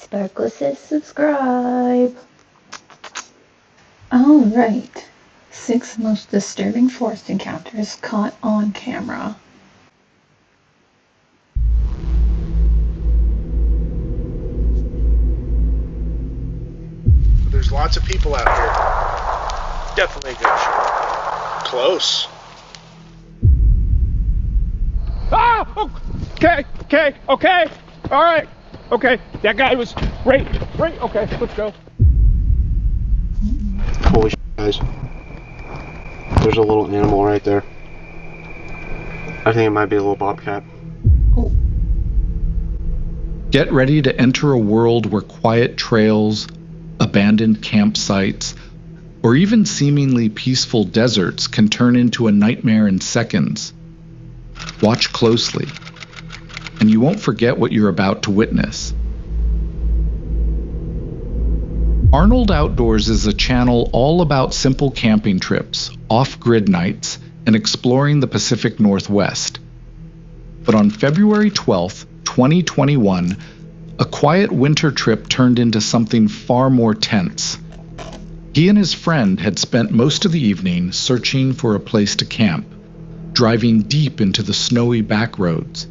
Sparkle says subscribe. Alright. 6 most disturbing forest encounters caught on camera. There's lots of people out here. Definitely a good shot. Close. Ah! Okay. All right. Okay. That guy was right. Okay, let's go. Holy shit, guys. There's a little animal right there. I think it might be a little bobcat. Oh. Get ready to enter a world where quiet trails, abandoned campsites, or even seemingly peaceful deserts can turn into a nightmare in seconds. Watch closely, and you won't forget what you're about to witness. Arnold Outdoors is a channel all about simple camping trips, off-grid nights, and exploring the Pacific Northwest. But on February 12th, 2021, a quiet winter trip turned into something far more tense. He and his friend had spent most of the evening searching for a place to camp, driving deep into the snowy back roads,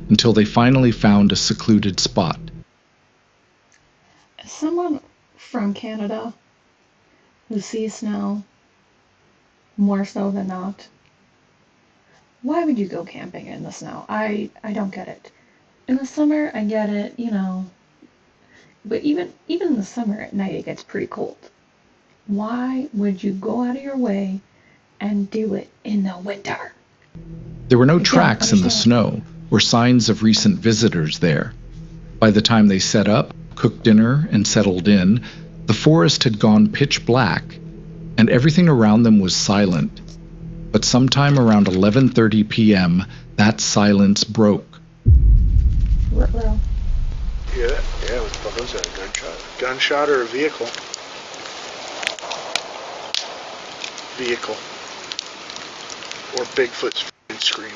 until they finally found a secluded spot. As someone from Canada who sees snow more so than not, why would you go camping in the snow? I don't get it. In the summer, I get it, but even in the summer at night, it gets pretty cold. Why would you go out of your way and do it in the winter? There were no tracks in the snow or signs of recent visitors there. By the time they set up, cooked dinner, and settled in, the forest had gone pitch black, and everything around them was silent. But sometime around 11:30 p.m., that silence broke. Yeah, what was that, a gunshot? Gunshot or a vehicle? Vehicle. Or Bigfoot's screaming.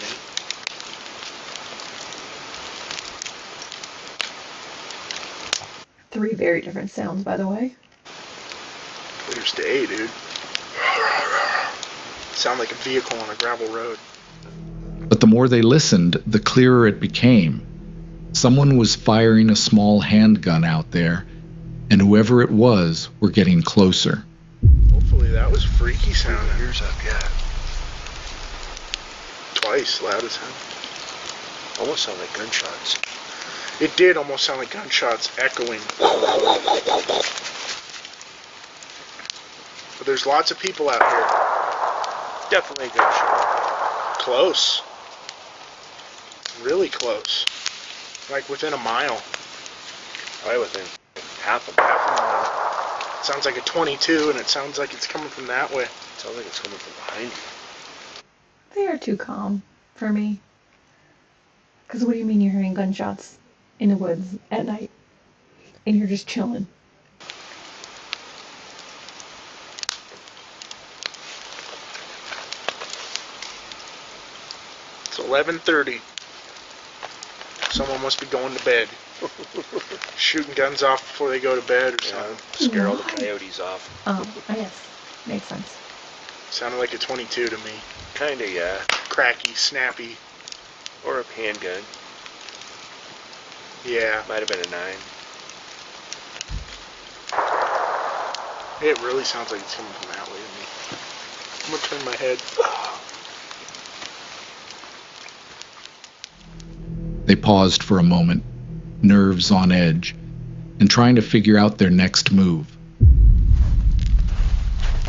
Three very different sounds, by the way. Clear as day, dude. Sound like a vehicle on a gravel road. But the more they listened, the clearer it became. Someone was firing a small handgun out there, and whoever it was were getting closer. Hopefully that was freaky sound. Ears up, yeah. Twice, loud as hell. Almost sound like gunshots. It did almost sound like gunshots echoing. But there's lots of people out here. Definitely a good shot. Close. Really close. Like within a mile. Probably within half a mile. It sounds like a 22, and it sounds like it's coming from that way. It sounds like it's coming from behind you. They are too calm for me. Because what do you mean you're hearing gunshots in the woods at night? And you're just chilling. It's 11:30. Someone must be going to bed. Shooting guns off before they go to bed or something. Scare all the coyotes off. Oh, I guess. Makes sense. Sounded like a 22 to me. Kinda, yeah. Cracky, snappy. Or a handgun. Yeah. Might have been a 9. It really sounds like it's coming from that way to me. I'm gonna turn my head. They paused for a moment, nerves on edge, and trying to figure out their next move.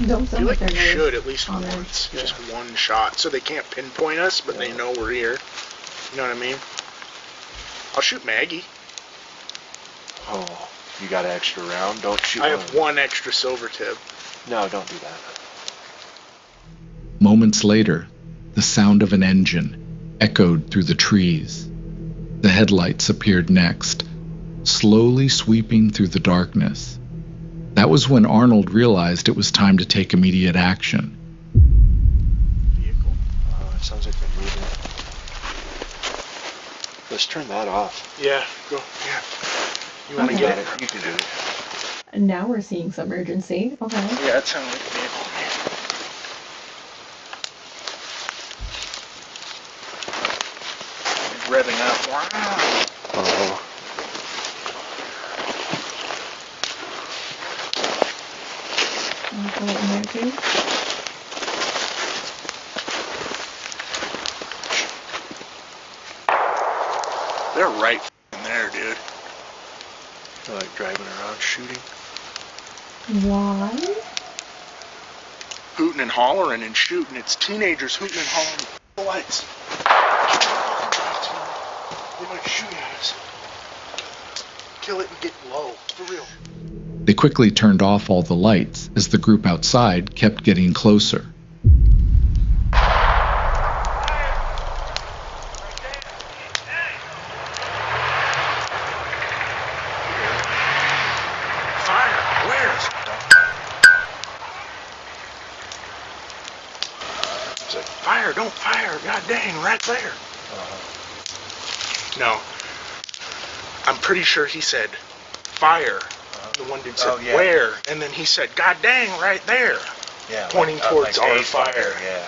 Don't I feel sound like like we they're should at least on once. edge. Just one shot. So they can't pinpoint us, but they know we're here. You know what I mean? I'll shoot Maggie. Oh, you got an extra round? Don't shoot I have one extra silver tip. No, don't do that. Moments later, the sound of an engine echoed through the trees. The headlights appeared next, slowly sweeping through the darkness. That was when Arnold realized it was time to take immediate action. Vehicle. It sounds like they're moving. Let's turn that off. Yeah, go. Yeah. You want to Okay. get it? You can do it. And now we're seeing some urgency. Okay. Yeah, it sounded like a vehicle to me. It's revving up. Wow. Oh. I'll put it in there too. They're right in there, dude. They're like driving around shooting. Why? Hooting and hollering and shooting. It's teenagers hooting and hollering. The lights. They might shoot at us. Kill it and get low. For real. They quickly turned off all the lights as the group outside kept getting closer. Fire! Where? It's like, fire, don't fire. God dang, right there. No. I'm pretty sure he said, fire. The one dude said, where? And then he said, God dang, right there. Yeah, Pointing towards like our a fire. Yeah.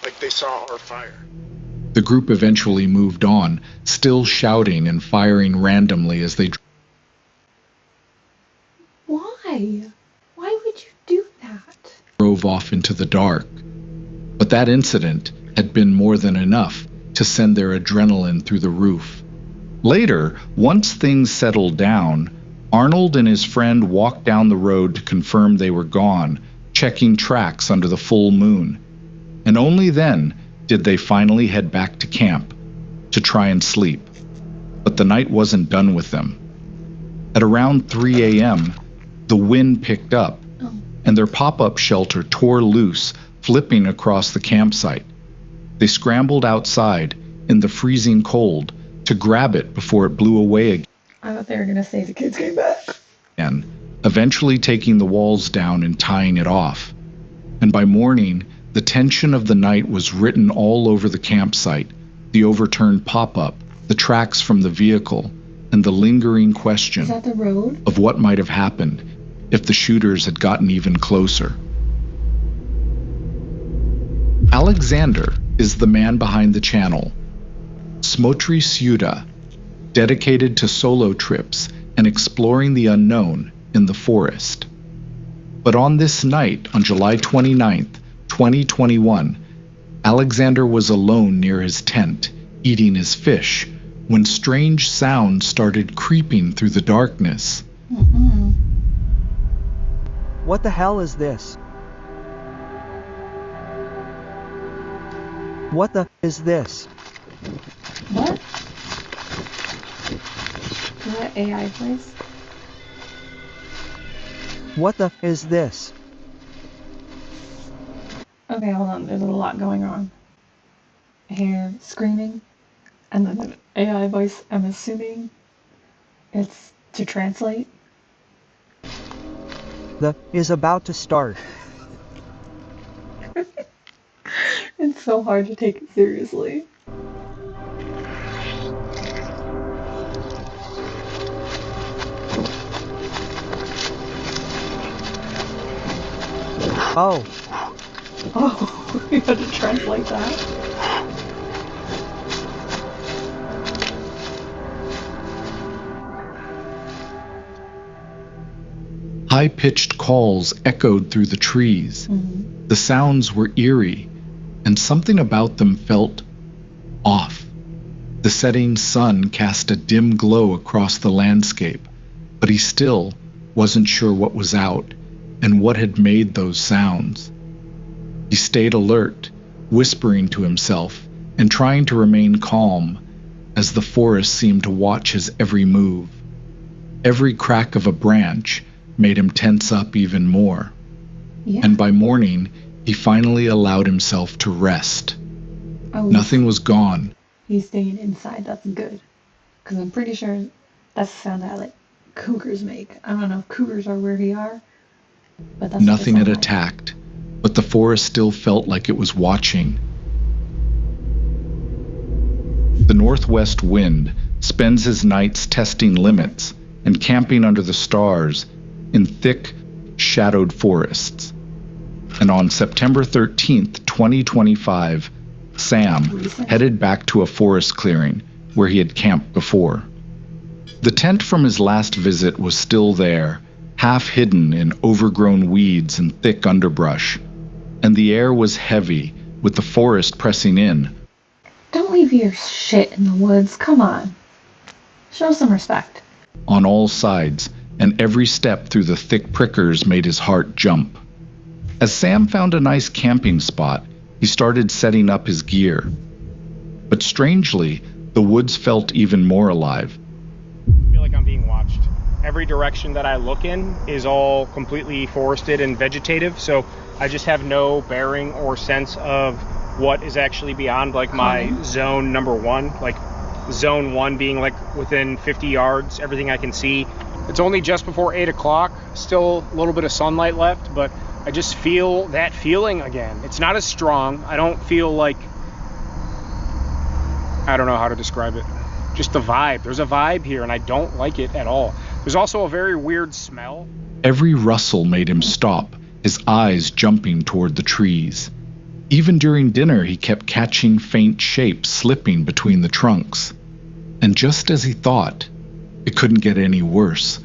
Like they saw our fire. The group eventually moved on, still shouting and firing randomly as they Why? Why would you do that? drove off into the dark. But that incident had been more than enough to send their adrenaline through the roof. Later, once things settled down, Arnold and his friend walked down the road to confirm they were gone, checking tracks under the full moon. And only then did they finally head back to camp to try and sleep. But the night wasn't done with them. At around 3 a.m., the wind picked up, and their pop-up shelter tore loose, flipping across the campsite. They scrambled outside in the freezing cold to grab it before it blew away again. I thought they were gonna say the kids came back. Eventually taking the walls down and tying it off. And by morning, the tension of the night was written all over the campsite, the overturned pop-up, the tracks from the vehicle, and the lingering question Is that the road? of what might have happened if the shooters had gotten even closer. Alexander is the man behind the channel, Smotri Suda, dedicated to solo trips and exploring the unknown in the forest. But on this night, on July 29th, 2021, Alexander was alone near his tent, eating his fish, when strange sounds started creeping through the darkness. Mm-mm. What the hell is this? What the is this? What? Is that AI voice? What the is this? Okay, hold on. There's a lot going on. I hear screaming, and then an AI voice. I'm assuming it's to translate. The is about to start. It's so hard to take it seriously. Oh, Oh, we had to translate that. High-pitched calls echoed through the trees. Mm-hmm. The sounds were eerie, and something about them felt off. The setting sun cast a dim glow across the landscape, but he still wasn't sure what was out and what had made those sounds. He stayed alert, whispering to himself and trying to remain calm as the forest seemed to watch his every move. Every crack of a branch made him tense up even more. Yeah. And by morning, he finally allowed himself to rest. Oh, Nothing was gone. He's staying inside. That's good. Because I'm pretty sure that's the sound that like cougars make. I don't know if cougars are where we are, but that's Nothing what had they sound like. attacked, but the forest still felt like it was watching. The northwest wind spends his nights testing limits and camping under the stars in thick, shadowed forests. And on September 13th, 2025, Sam headed back to a forest clearing where he had camped before. The tent from his last visit was still there, half hidden in overgrown weeds and thick underbrush, and the air was heavy with the forest pressing in. Don't leave your shit in the woods, come on. Show some respect. On all sides, and every step through the thick prickers made his heart jump. As Sam found a nice camping spot, he started setting up his gear. But strangely, the woods felt even more alive. I feel like I'm being watched. Every direction that I look in is all completely forested and vegetative, so I just have no bearing or sense of what is actually beyond like my zone number 1, like zone 1 being like within 50 yards, everything I can see. It's only just before 8 o'clock, still a little bit of sunlight left, but I just feel that feeling again. It's not as strong. I don't feel like, I don't know how to describe it. Just the vibe. There's a vibe here and I don't like it at all. There's also a very weird smell. Every rustle made him stop, his eyes jumping toward the trees. Even during dinner, he kept catching faint shapes slipping between the trunks. And just as he thought, it couldn't get any worse.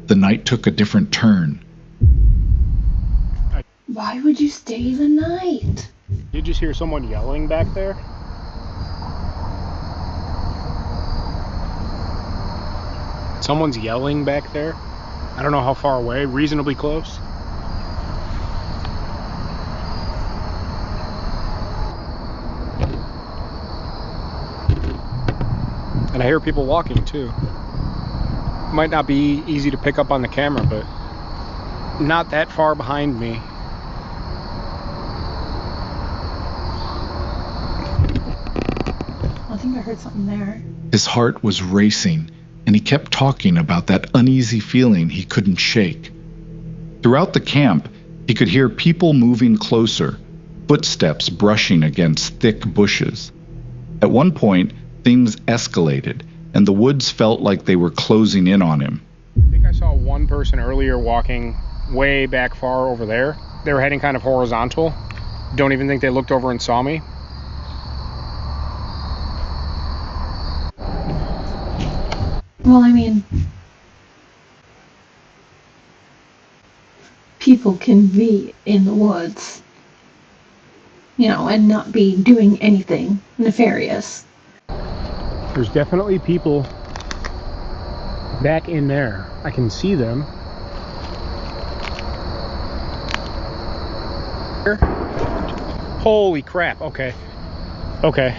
The night took a different turn. Why would you stay the night? Did you just hear someone yelling back there? Someone's yelling back there. I don't know how far away, reasonably close. And I hear people walking too. Might not be easy to pick up on the camera, but not that far behind me. I think I heard something there. His heart was racing, and he kept talking about that uneasy feeling he couldn't shake. Throughout the camp, he could hear people moving closer, footsteps brushing against thick bushes. At one point, things escalated, and the woods felt like they were closing in on him. I think I saw one person earlier walking way back far over there. They were heading kind of horizontal. Don't even think they looked over and saw me. Well, I mean, people can be in the woods, you know, and not be doing anything nefarious. There's definitely people back in there. I can see them. Holy crap, okay. Okay.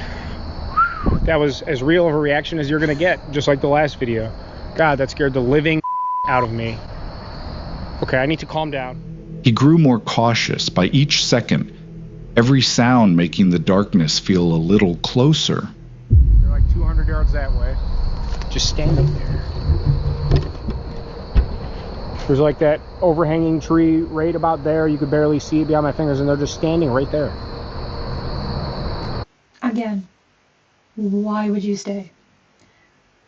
That was as real of a reaction as you're gonna get, just like the last video. God, that scared the living out of me. Okay, I need to calm down. He grew more cautious by each second, every sound making the darkness feel a little closer. They're like 200 yards that way. Just standing there. There's like that overhanging tree right about there. You could barely see it beyond my fingers, and they're just standing right there. Again, why would you stay?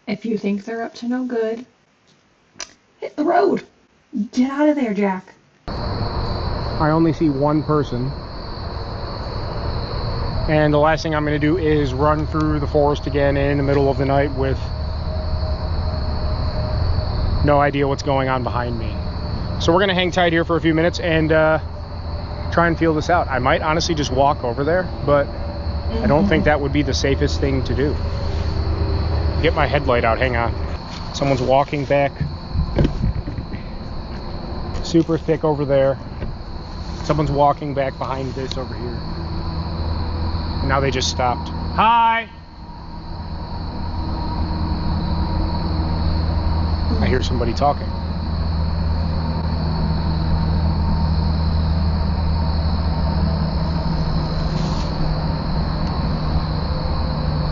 If you think they're up to no good, hit the road. Get out of there, Jack. I only see one person. And the last thing I'm going to do is run through the forest again in the middle of the night with no idea what's going on behind me. So we're going to hang tight here for a few minutes and try and feel this out. I might honestly just walk over there, but I don't think that would be the safest thing to do. Get my headlight out, hang on. Someone's walking back. Super thick over there. Someone's walking back behind this over here. And now they just stopped. Hi! I hear somebody talking.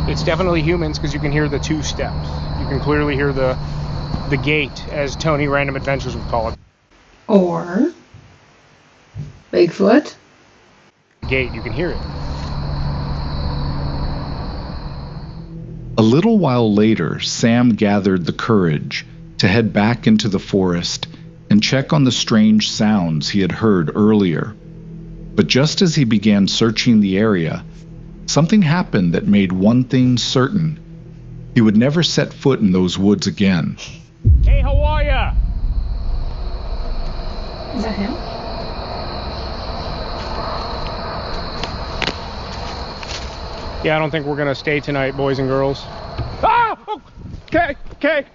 It's definitely humans because you can hear the two steps. You can clearly hear the gate, as Tony Random Adventures would call it. Or Bigfoot. Gate, you can hear it. A little while later, Sam gathered the courage to head back into the forest and check on the strange sounds he had heard earlier. But just as he began searching the area, something happened that made one thing certain. He would never set foot in those woods again. Hey, how are ya? Is that him? Yeah, I don't think we're gonna stay tonight, boys and girls. Ah! Okay,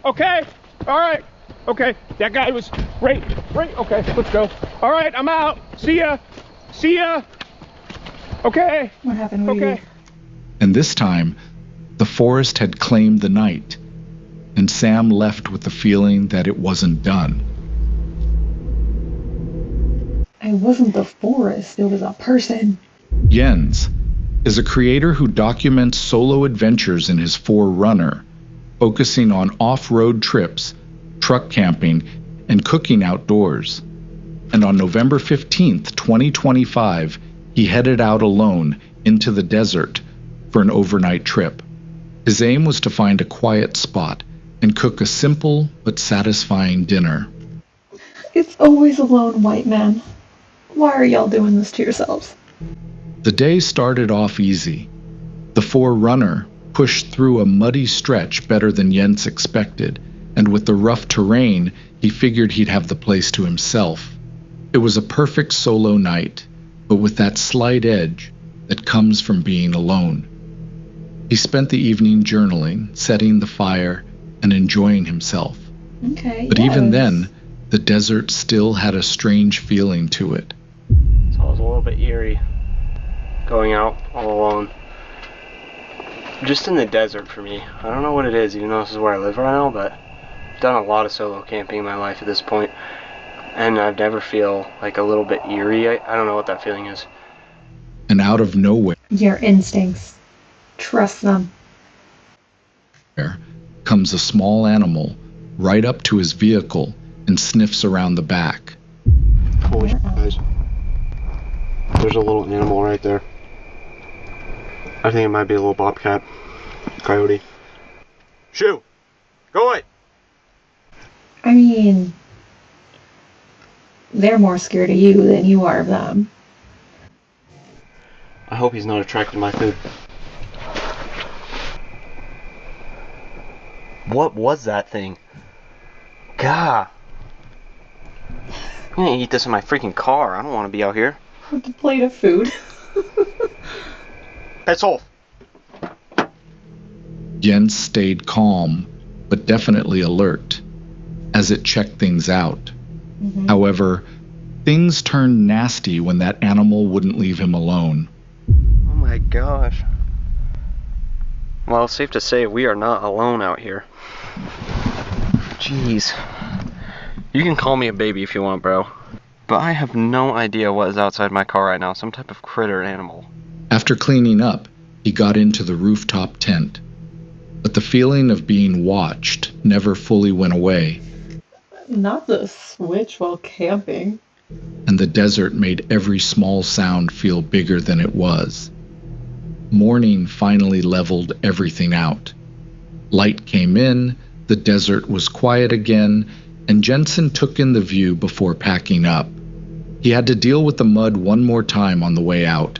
okay. All right, okay. That guy was right. Okay, let's go. All right, I'm out. See ya. Okay. What happened? Okay. And this time, the forest had claimed the night, and Sam left with the feeling that it wasn't done. It wasn't the forest, it was a person. Jens is a creator who documents solo adventures in his 4Runner, focusing on off-road trips, truck camping, and cooking outdoors. And on November 15th, 2025, he headed out alone into the desert for an overnight trip. His aim was to find a quiet spot and cook a simple but satisfying dinner. It's always a lone white man. Why are y'all doing this to yourselves? The day started off easy. The 4Runner pushed through a muddy stretch better than Jens expected, and with the rough terrain, he figured he'd have the place to himself. It was a perfect solo night, but with that slight edge that comes from being alone. He spent the evening journaling, setting the fire, and enjoying himself. Okay. But even then, the desert still had a strange feeling to it. So it was a little bit eerie going out all alone. Just in the desert for me. I don't know what it is, even though this is where I live right now, but I've done a lot of solo camping in my life at this point, and I've never feel like a little bit eerie. I don't know what that feeling is. And out of nowhere Your instincts. Trust them. comes a small animal right up to his vehicle and sniffs around the back. Holy shit, guys. There's a little animal right there. I think it might be a little bobcat. Coyote. Shoo! Go away! I mean, they're more scared of you than you are of them. I hope he's not attracted to my food. What was that thing? God. I'm gonna eat this in my freaking car. I don't want to be out here. With a plate of food. That's all. Jens stayed calm, but definitely alert, as it checked things out. Mm-hmm. However, things turned nasty when that animal wouldn't leave him alone. Oh my gosh. Well, it's safe to say we are not alone out here. Jeez. You can call me a baby if you want, bro. But I have no idea what is outside my car right now. Some type of critter animal. After cleaning up, he got into the rooftop tent. But the feeling of being watched never fully went away, Not the switch while camping. and the desert made every small sound feel bigger than it was. Morning finally leveled everything out. Light came in, the desert was quiet again, and Jensen took in the view before packing up. He had to deal with the mud one more time on the way out,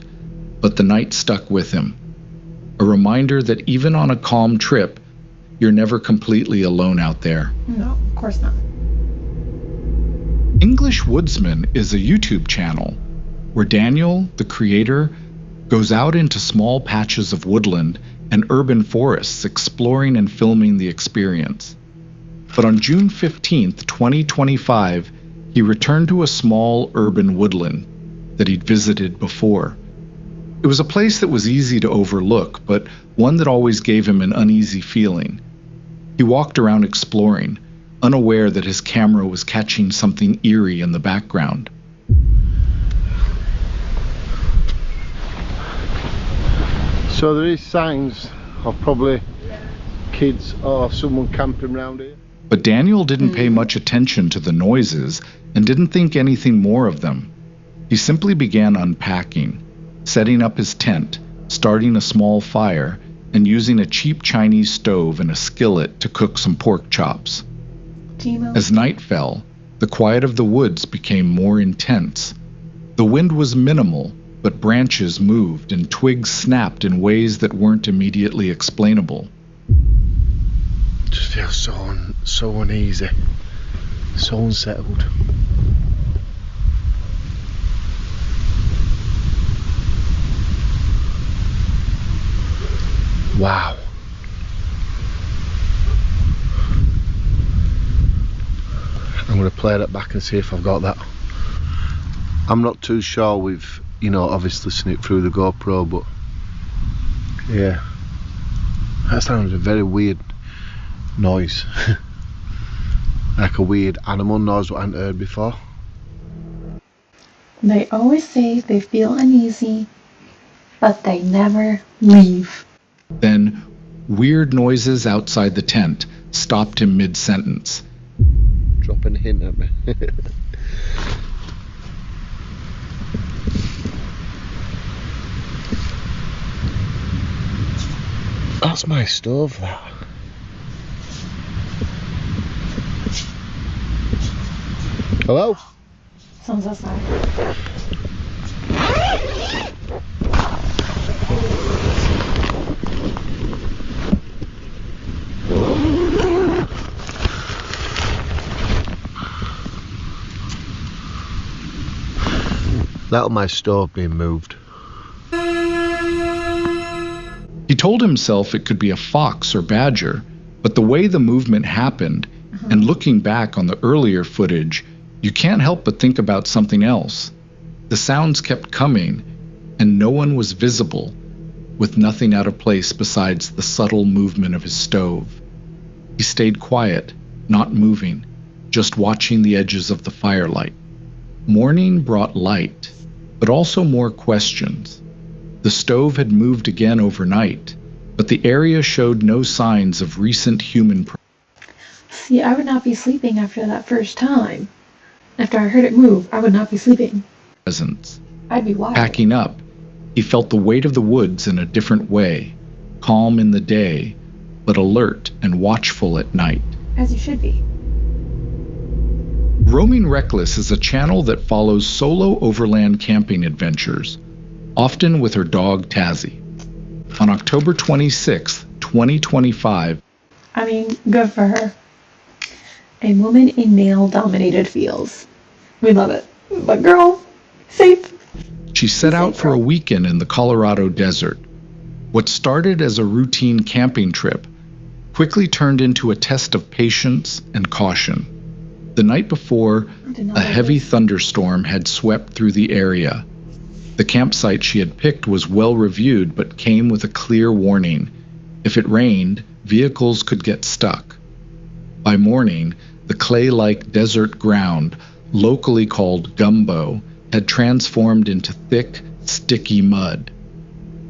but the night stuck with him. A reminder that even on a calm trip, you're never completely alone out there. No, of course not. English Woodsman is a YouTube channel where Daniel, the creator, goes out into small patches of woodland and urban forests exploring and filming the experience. But on June 15th, 2025, he returned to a small urban woodland that he'd visited before. It was a place that was easy to overlook, but one that always gave him an uneasy feeling. He walked around exploring, unaware that his camera was catching something eerie in the background. So there is signs of probably kids or someone camping around here. But Daniel didn't pay much attention to the noises and didn't think anything more of them. He simply began unpacking, setting up his tent, starting a small fire, and using a cheap Chinese stove and a skillet to cook some pork chops. Timo. As night fell, the quiet of the woods became more intense. The wind was minimal, but branches moved and twigs snapped in ways that weren't immediately explainable. Just feels so uneasy, so unsettled. Wow. I'm going to play that back and see if I've got that. I'm not too sure with, obviously snipped through the GoPro, but yeah, that sounds a very weird noise. Like a weird animal noise what I hadn't heard before. They always say they feel uneasy, but they never leave. Then, weird noises outside the tent stopped him mid-sentence. Dropping a hint at me. That's my stove, that. Hello? Someone's outside. That was my stove being moved. He told himself it could be a fox or badger, but the way the movement happened, and looking back on the earlier footage, you can't help but think about something else. The sounds kept coming, and no one was visible, with nothing out of place besides the subtle movement of his stove. He stayed quiet, not moving, just watching the edges of the firelight. Morning brought light, but also more questions. The stove had moved again overnight, but the area showed no signs of recent human presence. See, I would not be sleeping after that first time. After I heard it move, I would not be sleeping. I'd be wild. Packing up, he felt the weight of the woods in a different way, calm in the day, but alert and watchful at night. As you should be. Roaming Reckless is a channel that follows solo overland camping adventures, often with her dog Tazzy. On October 26, 2025, I mean, good for her. A woman in male-dominated fields. We love it. But girl, safe. she set out for a weekend in the Colorado desert. What started as a routine camping trip quickly turned into a test of patience and caution. The night before, a heavy thunderstorm had swept through the area. The campsite she had picked was well reviewed, but came with a clear warning. If it rained, vehicles could get stuck. By morning, the clay-like desert ground, locally called gumbo, had transformed into thick, sticky mud.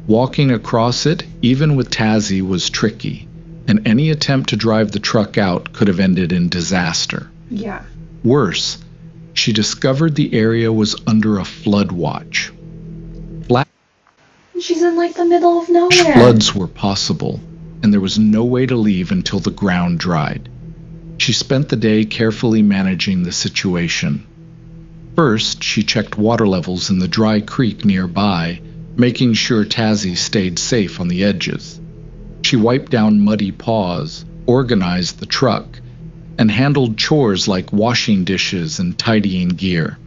Walking across it, even with Tazzy, was tricky, and any attempt to drive the truck out could have ended in disaster. Yeah. Worse, she discovered the area was under a flood watch. She's in like the middle of nowhere. Floods were possible, and there was no way to leave until the ground dried. She spent the day carefully managing the situation. First, she checked water levels in the dry creek nearby, making sure Tazzy stayed safe on the edges. She wiped down muddy paws, organized the truck, and handled chores like washing dishes and tidying gear.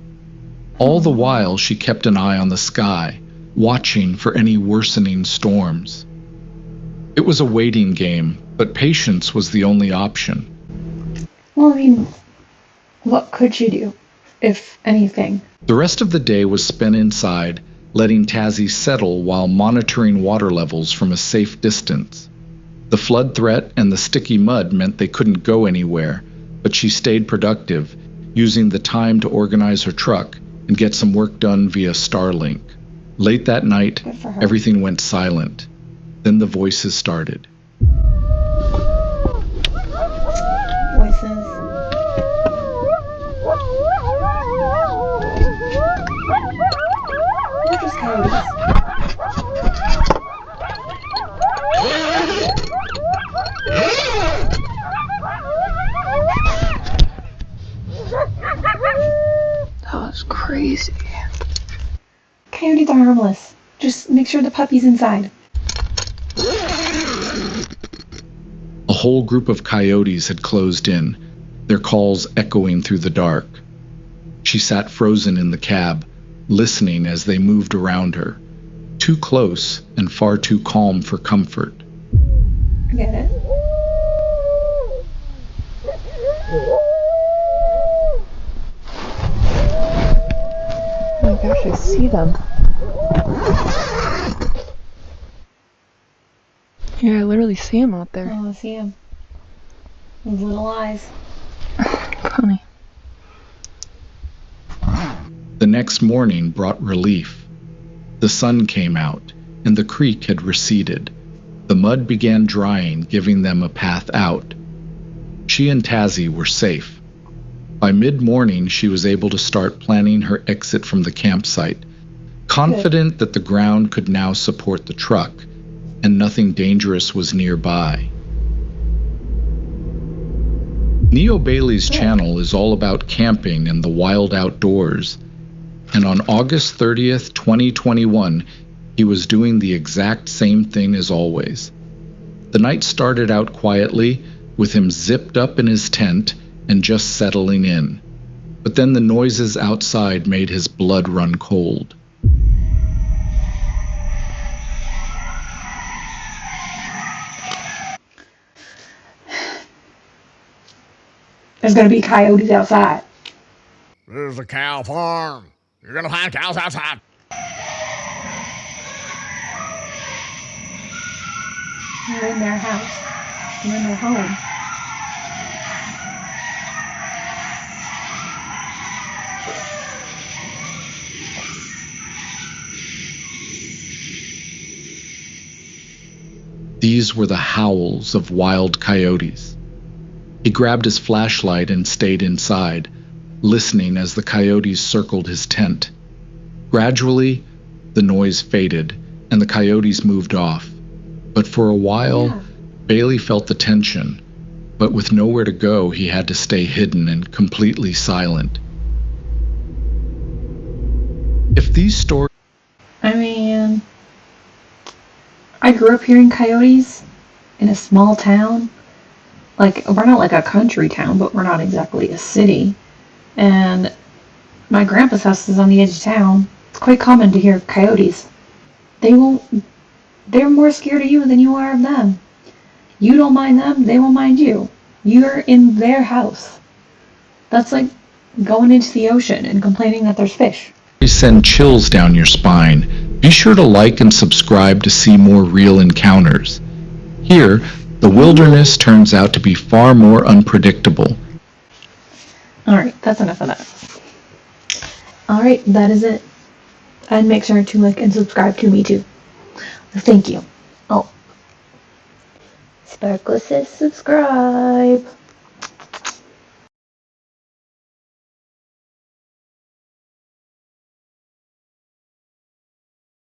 All the while, she kept an eye on the sky, watching for any worsening storms. It was a waiting game, but patience was the only option. Well, I mean, what could she do, if anything? The rest of the day was spent inside, letting Tazzy settle while monitoring water levels from a safe distance. The flood threat and the sticky mud meant they couldn't go anywhere, but she stayed productive, using the time to organize her truck and get some work done via Starlink. Late that night, Good for her. everything went silent. Then the voices started. Voices. They're just coyotes. crazy. Coyotes are harmless. Just make sure the puppy's inside. A whole group of coyotes had closed in, their calls echoing through the dark. She sat frozen in the cab, listening as they moved around her, too close and far too calm for comfort. I get it. Oh my gosh, I see them. Yeah, I literally see him out there. Oh, I see him. Those little eyes. Funny. The next morning brought relief. The sun came out, and the creek had receded. The mud began drying, giving them a path out. She and Tazzy were safe. By mid-morning, she was able to start planning her exit from the campsite, confident that the ground could now support the truck, and nothing dangerous was nearby. Neo Bailey's channel is all about camping and the wild outdoors, and on August 30th, 2021, he was doing the exact same thing as always. The night started out quietly, with him zipped up in his tent and just settling in. But then the noises outside made his blood run cold. There's gonna be coyotes outside. This is a cow farm. You're gonna find cows outside. You're in their house. You're in their home. These were the howls of wild coyotes. He grabbed his flashlight and stayed inside, listening as the coyotes circled his tent. Gradually, the noise faded, and the coyotes moved off. But for a while, Bailey felt the tension, but with nowhere to go, he had to stay hidden and completely silent. If these stories... I mean, I grew up hearing coyotes in a small town. Like, we're not like a country town, but we're not exactly a city. And my grandpa's house is on the edge of town. It's quite common to hear coyotes. They're more scared of you than you are of them. You don't mind them, they won't mind you. You're in their house. That's like going into the ocean and complaining that there's fish. send chills down your spine, be sure to like and subscribe to see more real encounters. Here, the wilderness turns out to be far more unpredictable. Alright, that's enough of that. Alright, that is it. And make sure to like and subscribe to me too. Thank you. Oh. Sparkle says subscribe.